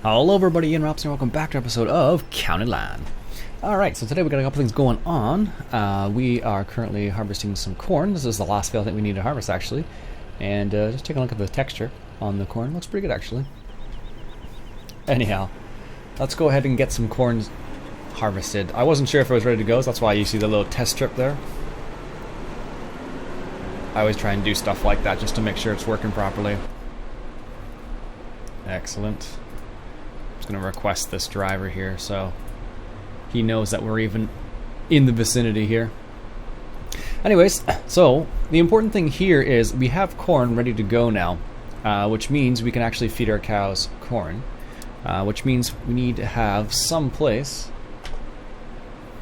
Hello everybody, Ian Robson, welcome back to an episode of Counted Land. Alright, so today we've got a couple things going on. We are currently harvesting some corn. This is the last field I think we need to harvest actually. And just take a look at the texture on the corn. Looks pretty good actually. Anyhow, let's go ahead and get some corn harvested. I wasn't sure if it was ready to go, so that's why you see the little test strip there. I always try and do stuff like that just to make sure it's working properly. Excellent. I'm just going to request this driver here so he knows that we're even in the vicinity here. Anyways, so the important thing here is we have corn ready to go now, which means we can actually feed our cows corn, which means we need to have some place.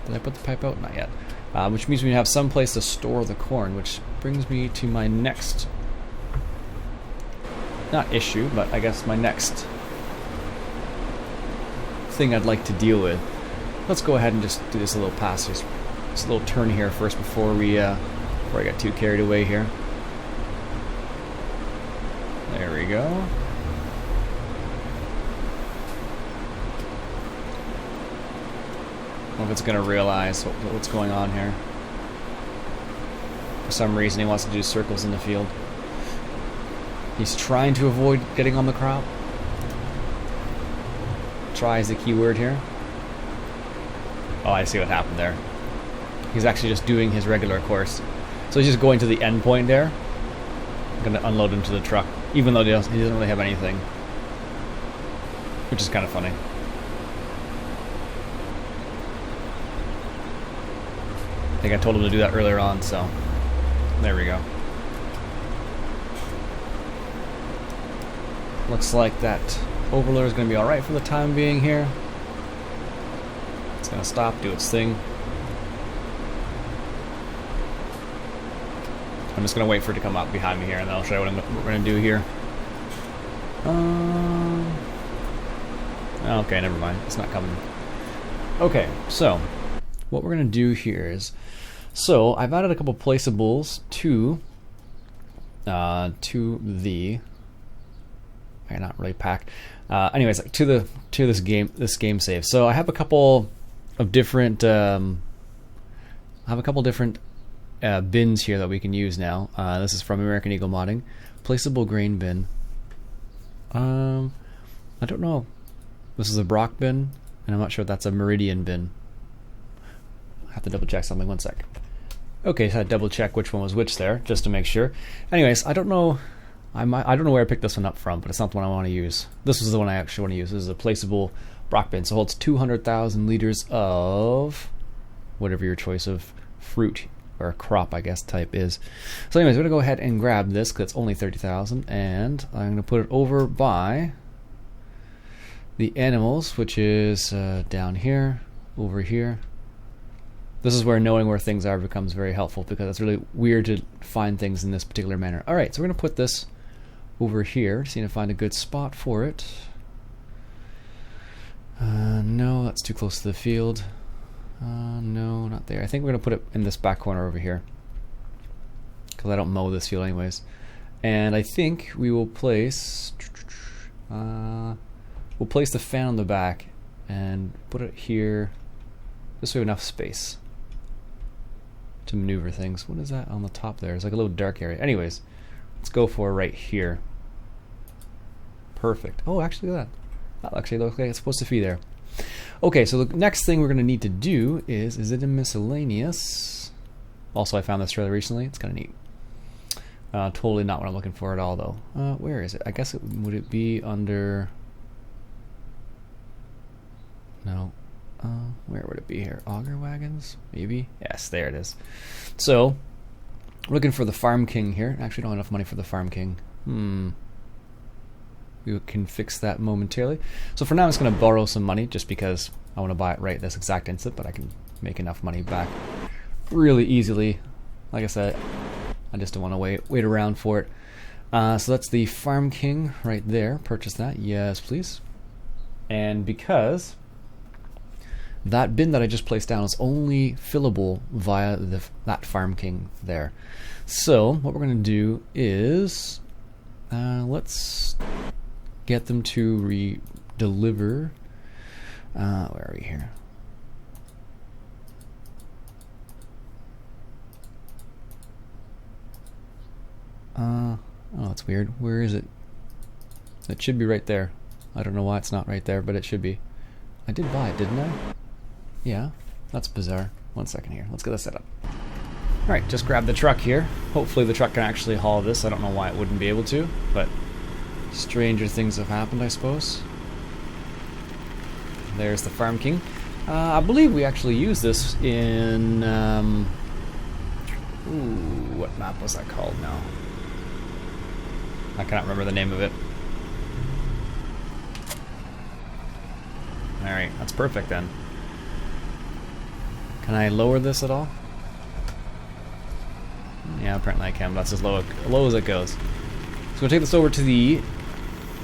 Did I put the pipe out? Not yet. Which means we have some place to store the corn, which brings me to my next, not issue, but I guess my next thing I'd like to deal with. Let's go ahead and just do this little passage, this little turn here first before I get too carried away here. There we go. I don't know if it's going to realize what's going on here. For some reason he wants to do circles in the field. He's trying to avoid getting on the crop. Try is the key word here. Oh, I see what happened there. He's actually just doing his regular course. So he's just going to the end point there. I'm going to unload him to the truck, even though he doesn't really have anything. Which is kind of funny. I think I told him to do that earlier on, so there we go. Looks like that overloader is going to be alright for the time being here. It's going to stop, do its thing. I'm just going to wait for it to come up behind me here, and then I'll show you what we're going to do here. Okay, never mind. It's not coming. Okay, so what we're going to do here is, so I've added a couple placeables to the, not really pack. Anyways, to this game save. So I have a couple of different bins here that we can use now. This is from American Eagle Modding. Placeable grain bin. I don't know. This is a Brock bin, and I'm not sure if that's a Meridian bin. I have to double check something. One sec. Okay, so I double check which one was which there, just to make sure. Anyways, I don't know. I don't know where I picked this one up from, but it's not the one I want to use. This is the one I actually want to use. This is a placeable Brock bin. So it holds 200,000 liters of whatever your choice of fruit or crop, I guess, type is. So anyways, we're going to go ahead and grab this because it's only 30,000, and I'm going to put it over by the animals, which is down here, over here. This is where knowing where things are becomes very helpful, because it's really weird to find things in this particular manner. Alright, so we're going to put this over here, see if I find a good spot for it. No, that's too close to the field. No, not there. I think we're going to put it in this back corner over here, because I don't mow this field anyways. And I think we will place the fan on the back and put it here, just so we have enough space to maneuver things. What is that on the top there? It's like a little dark area. Anyways, let's go for right here. Perfect. Oh, actually look at that. That actually looks like it's supposed to be there. Okay, so the next thing we're going to need to do is it in miscellaneous? Also, I found this trailer recently. It's kind of neat. Totally not what I'm looking for at all, though. Where is it? I guess would it be under... No. Where would it be here? Auger wagons? Maybe? Yes, there it is. So, looking for the Farm King here. Actually, don't have enough money for the Farm King. We can fix that momentarily. So for now, I'm just going to borrow some money just because I want to buy it right this exact instant, but I can make enough money back really easily. Like I said, I just don't want to wait around for it. So that's the Farm King right there. Purchase that. Yes, please. And because that bin that I just placed down is only fillable via that Farm King there. So what we're going to do is let's get them to deliver. Where are we here? Oh, that's weird. Where is it? It should be right there. I don't know why it's not right there, but it should be. I did buy it, didn't I? Yeah, that's bizarre. 1 second here. Let's get this set up. Alright, just grab the truck here. Hopefully the truck can actually haul this. I don't know why it wouldn't be able to, but stranger things have happened, I suppose. There's the Farm King. I believe we actually used this in... what map was that called now? I cannot remember the name of it. Alright, that's perfect then. Can I lower this at all? Yeah, apparently I can, but that's as low as it goes. So we'll take this over to the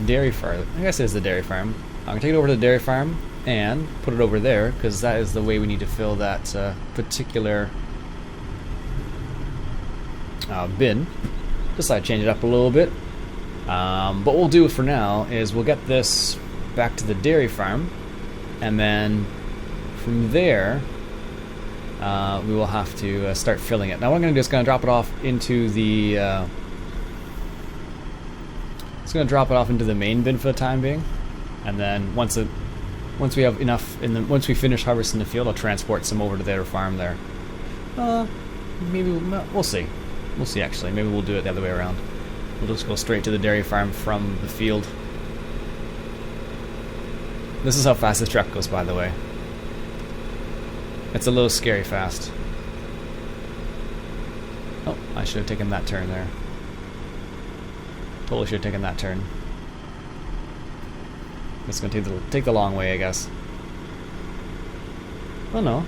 dairy farm. I guess it is the dairy farm. I'm going to take it over to the dairy farm and put it over there, because that is the way we need to fill that particular bin. Decide to change it up a little bit. But what we'll do for now is we'll get this back to the dairy farm, and then from there we will have to start filling it. Now what I'm going to do is going to drop it off into the main bin for the time being, and then once we have enough, once we finish harvesting the field, I'll transport some over to their farm there. Maybe we'll see. We'll see actually. Maybe we'll do it the other way around. We'll just go straight to the dairy farm from the field. This is how fast this truck goes, by the way. It's a little scary fast. Oh, I should have taken that turn there. Totally should have taken that turn. It's going to take the long way, I guess. Oh no.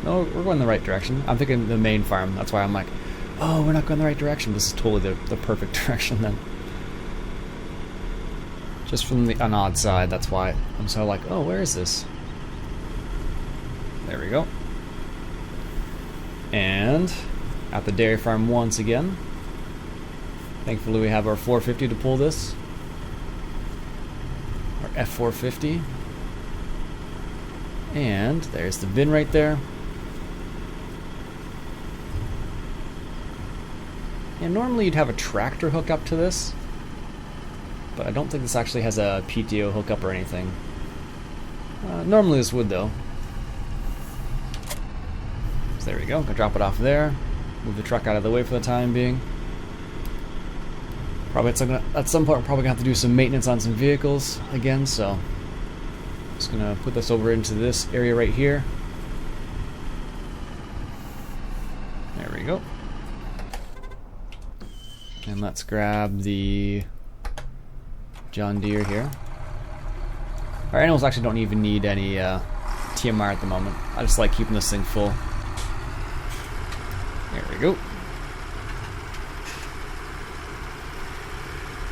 No, we're going the right direction. I'm thinking the main farm. That's why I'm like, oh, we're not going the right direction. This is totally the perfect direction then. Just from an odd side, that's why I'm so like, oh, where is this? There we go. And at the dairy farm once again. Thankfully we have our 450 to pull this. Our F450. And there's the bin right there. And normally you'd have a tractor hook up to this, but I don't think this actually has a PTO hookup or anything. Normally this would though. So there we go. Gonna drop it off there. Move the truck out of the way for the time being. Probably at some point we're probably gonna have to do some maintenance on some vehicles again, so just gonna put this over into this area right here. There we go. And let's grab the John Deere here. Our animals actually don't even need any TMR at the moment. I just like keeping this thing full. There we go.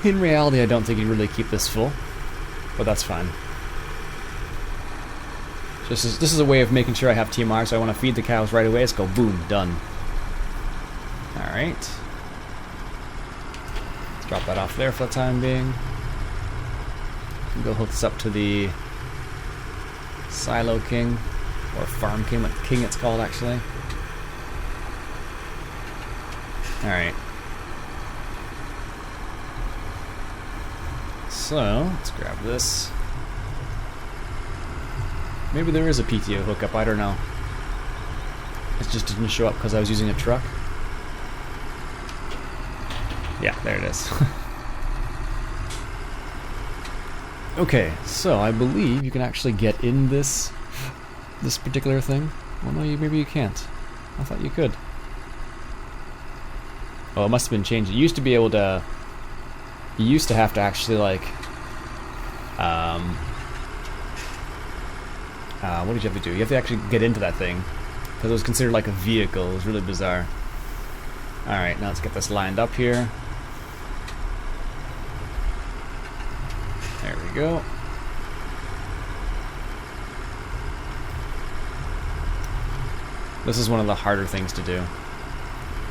In reality, I don't think you'd really keep this full, but that's fine. This is a way of making sure I have TMR, so I want to feed the cows right away. Let's go, boom, done. Alright. Let's drop that off there for the time being. Go hook this up to the Silo King, or Farm King it's called actually. Alright. So, let's grab this. Maybe there is a PTO hookup, I don't know. It just didn't show up because I was using a truck. Yeah, there it is. Okay, so I believe you can actually get in this particular thing. Well, no, maybe you can't. I thought you could. Oh, it must have been changed. You used to be able to... You used to have to actually, like... what did you have to do? You have to actually get into that thing. Because it was considered like a vehicle. It was really bizarre. Alright, now let's get this lined up here. There we go. This is one of the harder things to do,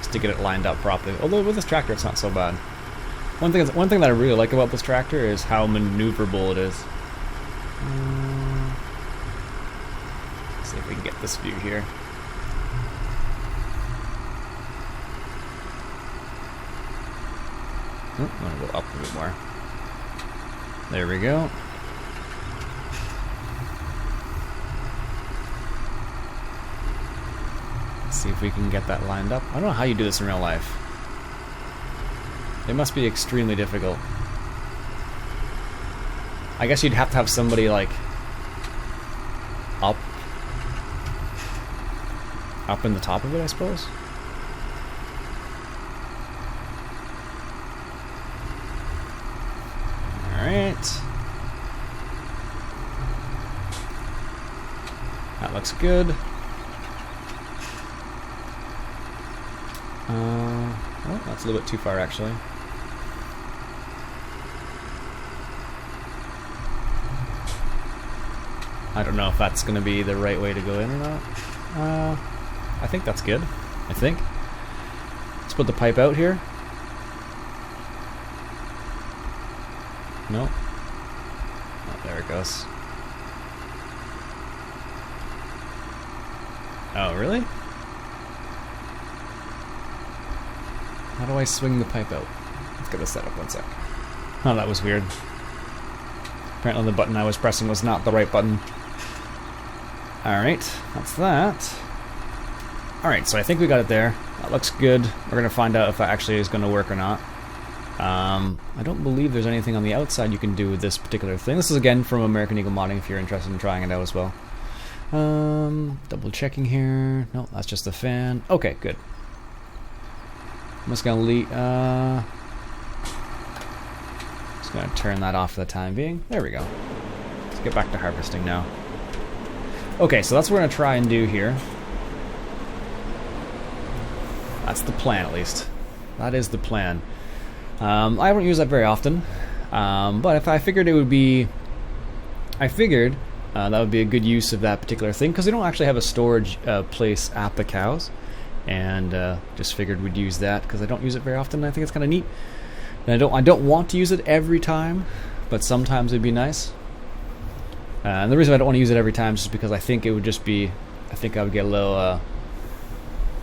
is to get it lined up properly. Although with this tractor, it's not so bad. One thing that I really like about this tractor is how maneuverable it is. See if we can get this view here. Oh, I'm gonna go up a bit more. There we go. Let's see if we can get that lined up. I don't know how you do this in real life. It must be extremely difficult. I guess you'd have to have somebody like up in the top of it, I suppose. Alright. That looks good. Oh, that's a little bit too far actually. I don't know if that's going to be the right way to go in or not. I think that's good. I think. Let's put the pipe out here. No. Oh, there it goes. Oh, really? How do I swing the pipe out? Let's get this set up one sec. Oh, that was weird. Apparently the button I was pressing was not the right button. Alright, that's that. Alright, so I think we got it there. That looks good. We're going to find out if that actually is going to work or not. I don't believe there's anything on the outside you can do with this particular thing. This is again from American Eagle Modding if you're interested in trying it out as well. Double checking here. No, that's just the fan. Okay, good. I'm just going to just going to turn that off for the time being. There we go. Let's get back to harvesting now. Okay, so that's what we're going to try and do here. That's the plan, at least. That is the plan. I don't use that very often, but if I figured it would be... I figured that would be a good use of that particular thing, because they don't actually have a storage place at the cows, and just figured we'd use that, because I don't use it very often, and I think it's kind of neat. And I don't want to use it every time, but sometimes it'd be nice. And the reason I don't want to use it every time is just because I think it would just be... I think I would get a little...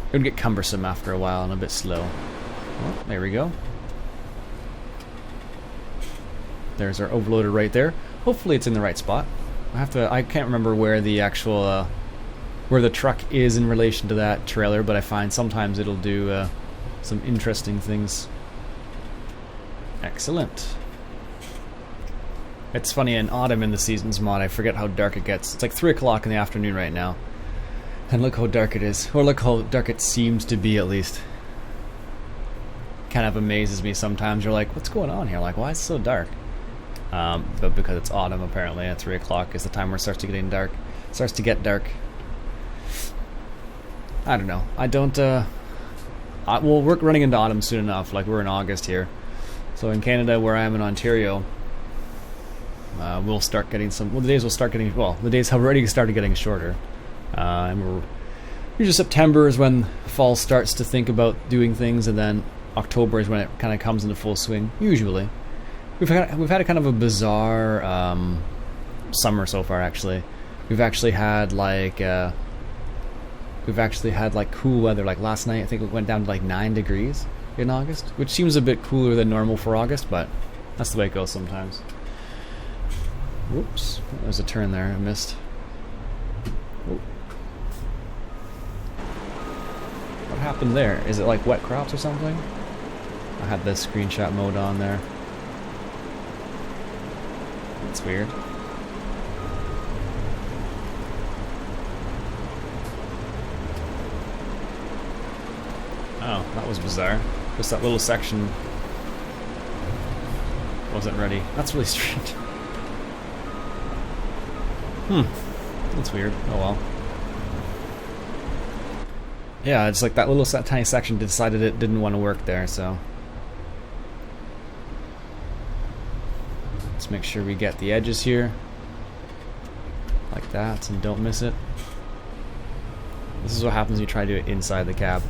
it would get cumbersome after a while and a bit slow. Oh, there we go. There's our overloader right there. Hopefully it's in the right spot. I can't remember where the actual... where the truck is in relation to that trailer, but I find sometimes it'll do some interesting things. Excellent. It's funny, in autumn in the Seasons mod, I forget how dark it gets. It's like 3 o'clock in the afternoon right now. And look how dark it is. Or look how dark it seems to be, at least. Kind of amazes me sometimes. You're like, what's going on here? Like, why is it so dark? But because it's autumn, apparently, at 3 o'clock is the time where it starts to get dark. Starts to get dark. I don't know. I don't, well, we're running into autumn soon enough. Like, we're in August here. So in Canada, where I am in Ontario, we'll start getting some... Well, the days will start getting... Well, the days have already started getting shorter. And usually September is when fall starts to think about doing things, and then October is when it kind of comes into full swing. Usually, we've had a kind of a bizarre summer so far. Actually, we've actually had like cool weather. Like last night, I think it went down to like 9 degrees in August, which seems a bit cooler than normal for August, but that's the way it goes sometimes. Whoops, there's a turn there I missed. Oh. What happened there? Is it like wet crops or something? I had the screenshot mode on there. That's weird. Oh, that was bizarre. Just that little section wasn't ready. That's really strange. That's weird. Oh well. Yeah, it's like that little tiny section decided it didn't want to work there, so... Let's make sure we get the edges here. Like that, and don't miss it. This is what happens when you try to do it inside the cab.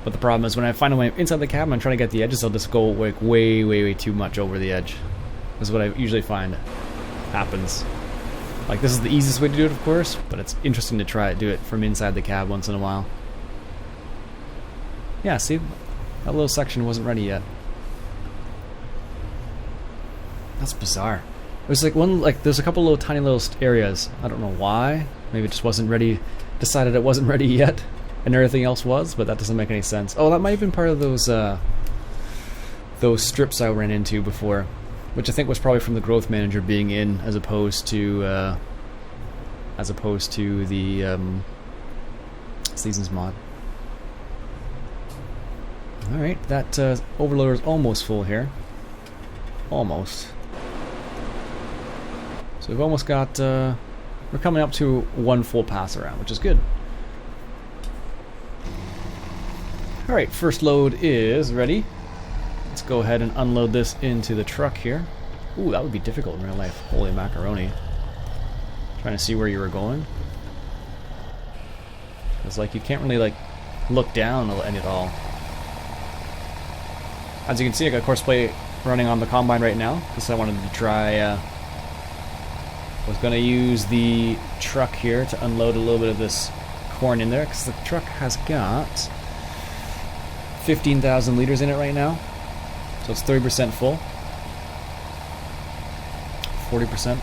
But the problem is when I find a way inside the cab and I'm trying to get the edges, I'll just go like way too much over the edge. This is what I usually find happens. Like, this is the easiest way to do it, of course, but it's interesting to try to do it from inside the cab once in a while. Yeah, see? That little section wasn't ready yet. That's bizarre. There's there's a couple little tiny little areas. I don't know why. Maybe it just wasn't ready. Decided it wasn't ready yet, and everything else was, but that doesn't make any sense. Oh, that might have been part of those strips I ran into before, which I think was probably from the growth manager being in, as opposed to the seasons mod. All right, that overloader is almost full here. Almost. So we've almost got. We're coming up to one full pass around, which is good. All right, first load is ready. Let's go ahead and unload this into the truck here. Ooh, that would be difficult in real life. Holy macaroni. Trying to see where you were going. It's like you can't really like look down at all. As you can see, I got Courseplay running on the Combine right now because I wanted to try. Was going to use the truck here to unload a little bit of this corn in there because the truck has got 15,000 liters in it right now, so it's 30% full. 40%.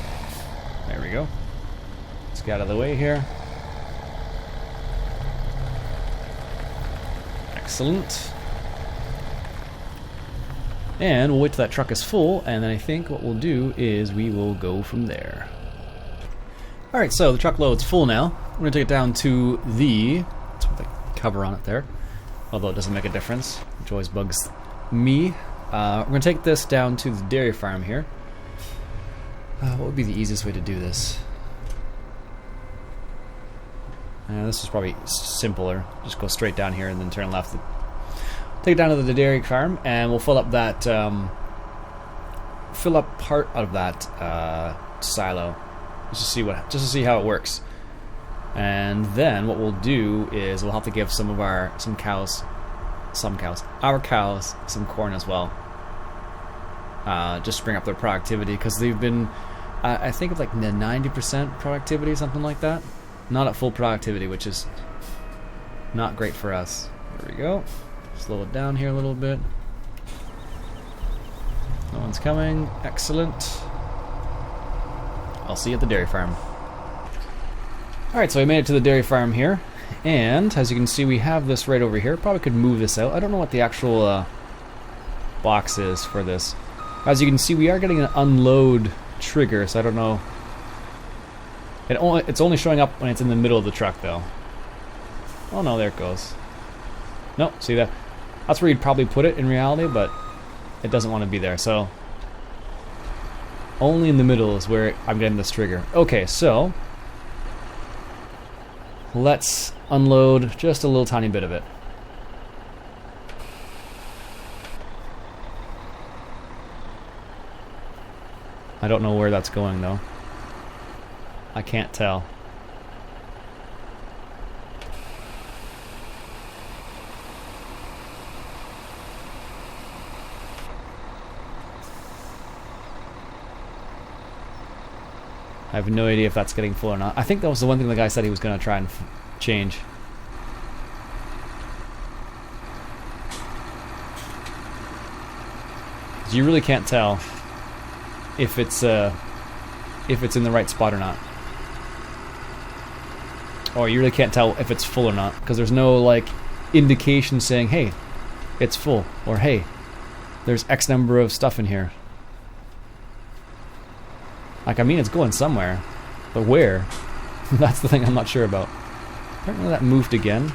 There we go. Let's get out of the way here. Excellent. And we'll wait till that truck is full, and then I think what we'll do is we will go from there. Alright, so the truck load's full now. We're going to take it down to let's put the cover on it there, although it doesn't make a difference, which always bugs me. We're going to take this down to the dairy farm here. What would be the easiest way to do this? This is probably simpler. Just go straight down here and then turn left. Take it down to the dairy farm, and we'll fill up that, fill up part of that silo, just to see how it works. And then what we'll do is we'll have to give our cows some corn as well, just to bring up their productivity, because they've been, I think of like the 90% productivity, something like that. Not at full productivity, which is not great for us. There we go. Slow it down here a little bit. No one's coming. Excellent. I'll see you at the dairy farm. Alright, so I made it to the dairy farm here, and as you can see we have this right over here. Probably could move this out. I don't know what the actual box is for this. As you can see, we are getting an unload trigger, so I don't know. It's only showing up when it's in the middle of the truck though. Oh no, there it goes. Nope, see that? That's where you'd probably put it in reality, but it doesn't want to be there, so only in the middle is where I'm getting this trigger. Okay, so let's unload just a little tiny bit of it. I don't know where that's going though. I can't tell. I have no idea if that's getting full or not. I think that was the one thing the guy said he was going to try and change. You really can't tell if it's in the right spot or not. Or you really can't tell if it's full or not, because there's no like indication saying, hey, it's full, or hey, there's X number of stuff in here. Like, I mean, it's going somewhere, but where? That's the thing I'm not sure about. Apparently that moved again.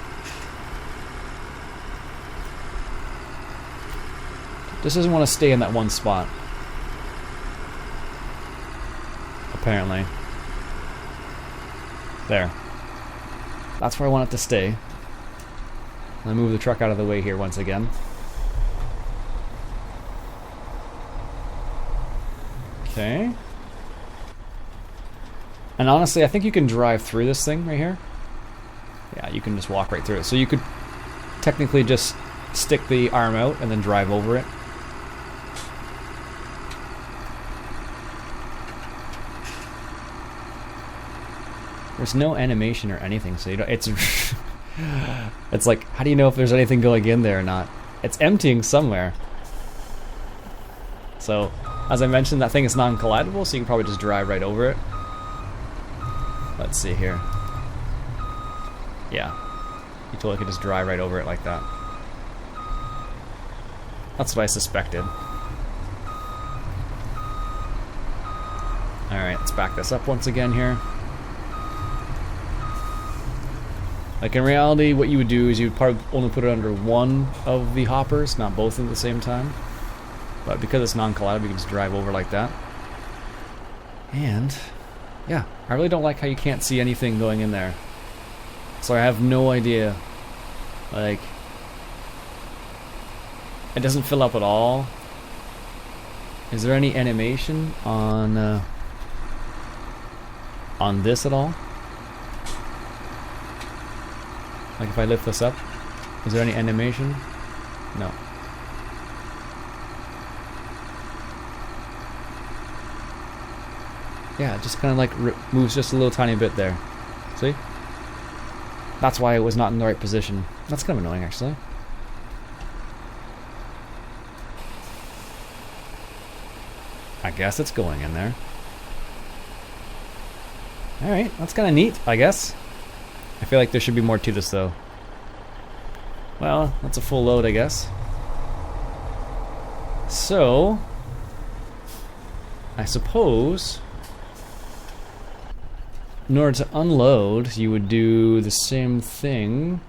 Just doesn't want to stay in that one spot. Apparently. There. That's where I want it to stay. I'll move the truck out of the way here once again. Okay. And honestly, I think you can drive through this thing right here. Yeah, you can just walk right through it. So you could technically just stick the arm out and then drive over it. There's no animation or anything, so you don't, it's it's like, how do you know if there's anything going in there or not? It's emptying somewhere. So, as I mentioned, that thing is non-collidable, so you can probably just drive right over it. Let's see here. Yeah, you totally could just drive right over it like that. That's what I suspected. Alright, let's back this up once again here. Like in reality, what you would do is you would probably only put it under one of the hoppers, not both at the same time. But because it's non-collidable, you can just drive over like that. And, yeah, I really don't like how you can't see anything going in there. So I have no idea, like, it doesn't fill up at all. Is there any animation on this at all? Like if I lift this up, is there any animation? No. Yeah, it just kind of like moves just a little tiny bit there. See? That's why it was not in the right position. That's kind of annoying, actually. I guess it's going in there. Alright, that's kind of neat, I guess. I feel like there should be more to this, though. Well, that's a full load, I guess. So, I suppose, in order to unload, you would do the same thing,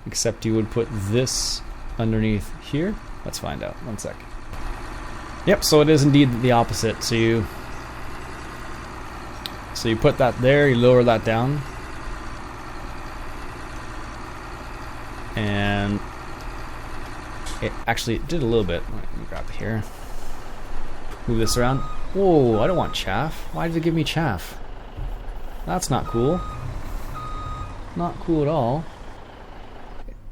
except you would put this underneath here. Let's find out. One sec. Yep, so it is indeed the opposite. So you put that there, you lower that down. And it actually did a little bit. Let me grab it here. Move this around. Whoa, I don't want chaff. Why did it give me chaff? That's not cool. Not cool at all.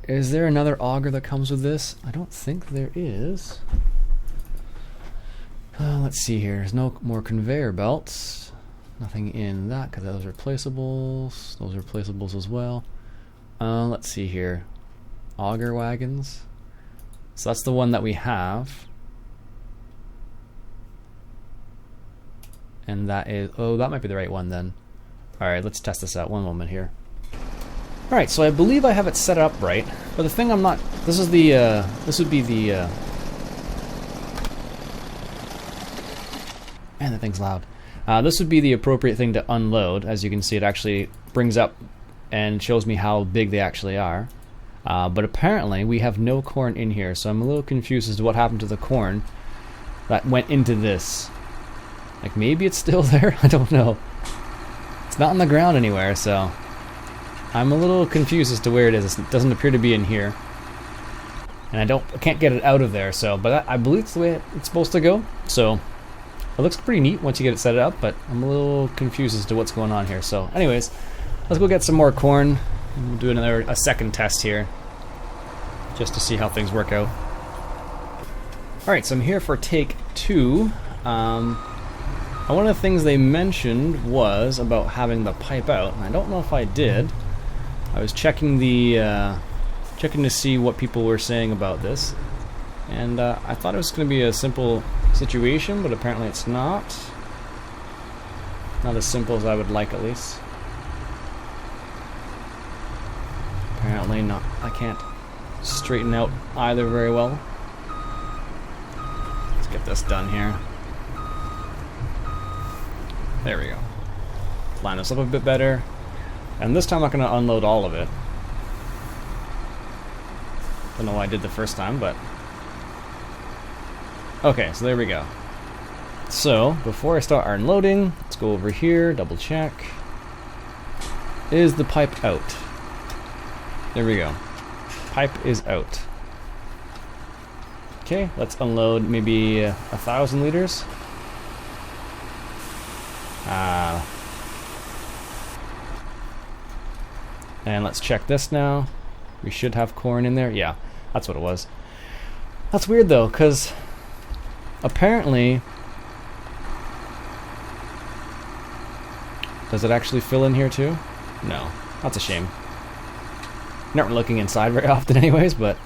Is there another auger that comes with this? I don't think there is. Let's see here. There's no more conveyor belts. Nothing in that because those are replaceables. Those are replaceables as well. Let's see here. Auger wagons. So that's the one that we have. And that is, oh, that might be the right one then. Alright, let's test this out. One moment here. Alright, so I believe I have it set up right. But the thing I'm not, this is the, this would be the, man, that thing's loud. This would be the appropriate thing to unload. As you can see, it actually brings up and shows me how big they actually are. But apparently we have no corn in here, so I'm a little confused as to what happened to the corn that went into this. Like maybe it's still there? I don't know. It's not on the ground anywhere, so I'm a little confused as to where it is. It doesn't appear to be in here. And I can't get it out of there, so, but I believe it's the way it's supposed to go. So it looks pretty neat once you get it set up, but I'm a little confused as to what's going on here. So anyways, let's go get some more corn. We'll do a second test here, just to see how things work out. Alright, so I'm here for take 2. One of the things they mentioned was about having the pipe out, and I don't know if I did. I was checking checking to see what people were saying about this, and I thought it was going to be a simple situation, but apparently it's not. Not as simple as I would like, at least. Apparently not. I can't straighten out either very well. Let's get this done here. There we go. Line this up a bit better. And this time I'm not going to unload all of it. Don't know why I did the first time, but... Okay, so there we go. So, before I start unloading, let's go over here, double check. Is the pipe out? There we go. Pipe is out. Okay, let's unload maybe 1,000 liters. And let's check this now. We should have corn in there. Yeah. That's what it was. That's weird though, because apparently, does it actually fill in here too? No, that's a shame. Not really looking inside very often anyways, but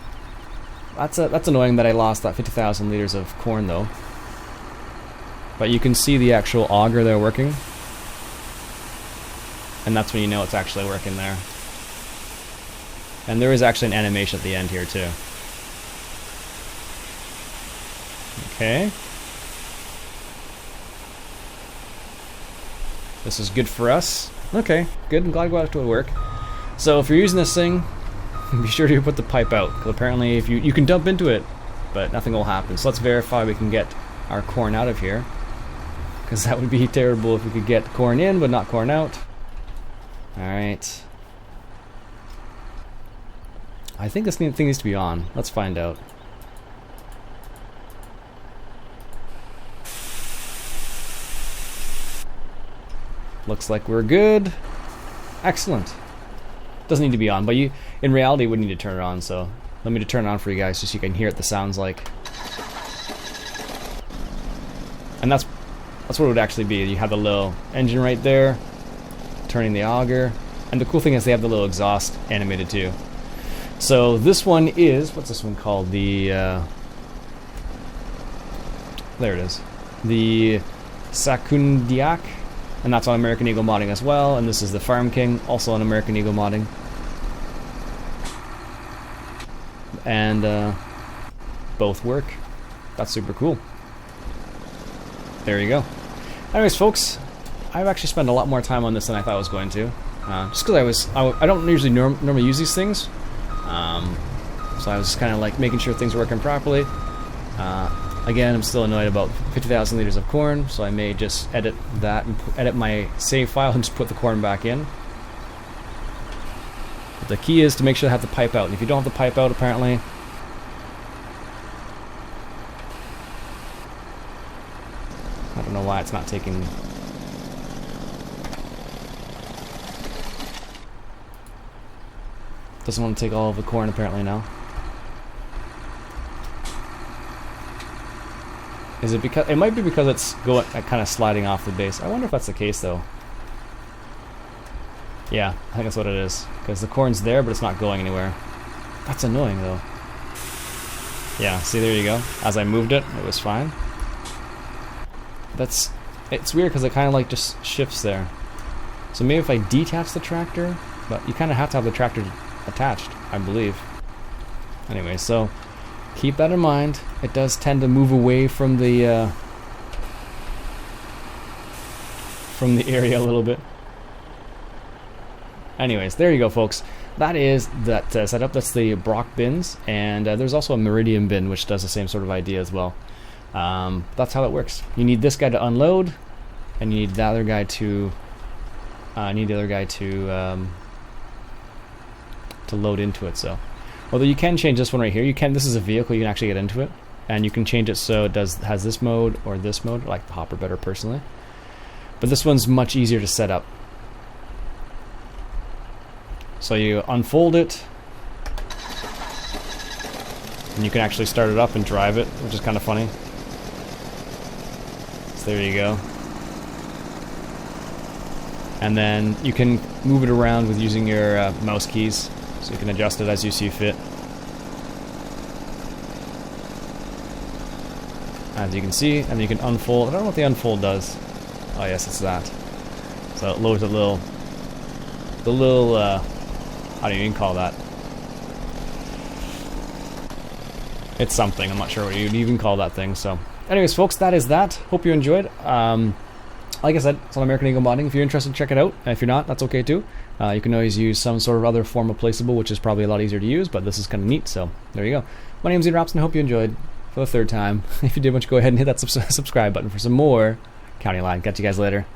that's annoying that I lost that 50,000 liters of corn though. But you can see the actual auger there working, and that's when you know it's actually working there. And there is actually an animation at the end here too. Okay. This is good for us. Okay, good. I'm glad I got it to work. So if you're using this thing, be sure to put the pipe out, because apparently if you can dump into it, but nothing will happen. So let's verify we can get our corn out of here, because that would be terrible if we could get corn in but not corn out. Alright. I think this thing needs to be on. Let's find out. Looks like we're good. Excellent. Doesn't need to be on, but in reality, we need to turn it on. So let me turn it on for you guys, just so you can hear what the sounds like. And that's what it would actually be. You have the little engine right there, turning the auger, and the cool thing is they have the little exhaust animated too. So this one is, what's this one called? The there it is, the Sakundiak. And that's on American Eagle modding as well. And this is the Farm King, also on American Eagle modding. And both work. That's super cool. There you go. Anyways, folks, I've actually spent a lot more time on this than I thought I was going to. Just because I don't usually normally use these things. So I was just kind of like making sure things are working properly. Again, I'm still annoyed about 50,000 liters of corn, so I may just edit that and edit my save file and just put the corn back in. But the key is to make sure to have the pipe out, and if you don't have the pipe out, apparently, I don't know why it's not taking. Doesn't want to take all of the corn apparently now. Is it because it might be because it's going kind of sliding off the base? I wonder if that's the case though. Yeah, I think that's what it is. Because the corn's there, but it's not going anywhere. That's annoying though. Yeah, see, there you go. As I moved it, it was fine. It's weird because it kind of like just shifts there. So maybe if I detach the tractor, but you kind of have to have the tractor attached, I believe. Anyway, so keep that in mind. It does tend to move away from the area a little bit. Anyways, there you go, folks. That is that setup. That's the Brock bins, and there's also a Meridian bin which does the same sort of idea as well. That's how it works. You need this guy to unload, and you need the other guy to load into it. So, although you can change this one right here, this is a vehicle, you can actually get into it, and you can change it so it has this mode or this mode. I like the hopper better personally, but this one's much easier to set up. So you unfold it, and you can actually start it up and drive it, which is kind of funny. So there you go. And then you can move it around with using your mouse keys, so you can adjust it as you see fit. As you can see, and then you can unfold. I don't know what the unfold does. Oh yes, it's that. So it lowers the little how do you even call that? It's something, I'm not sure what you'd even call that thing. So anyways, folks, that is that. Hope you enjoyed. Like I said, it's on American Eagle modding. If you're interested, check it out. And if you're not, that's okay too. You can always use some sort of other form of placeable, which is probably a lot easier to use, but this is kind of neat. So there you go. My name's Iain Robson. I hope you enjoyed for the third time. If you did, why don't you go ahead and hit that subscribe button for some more County Line. Catch you guys later.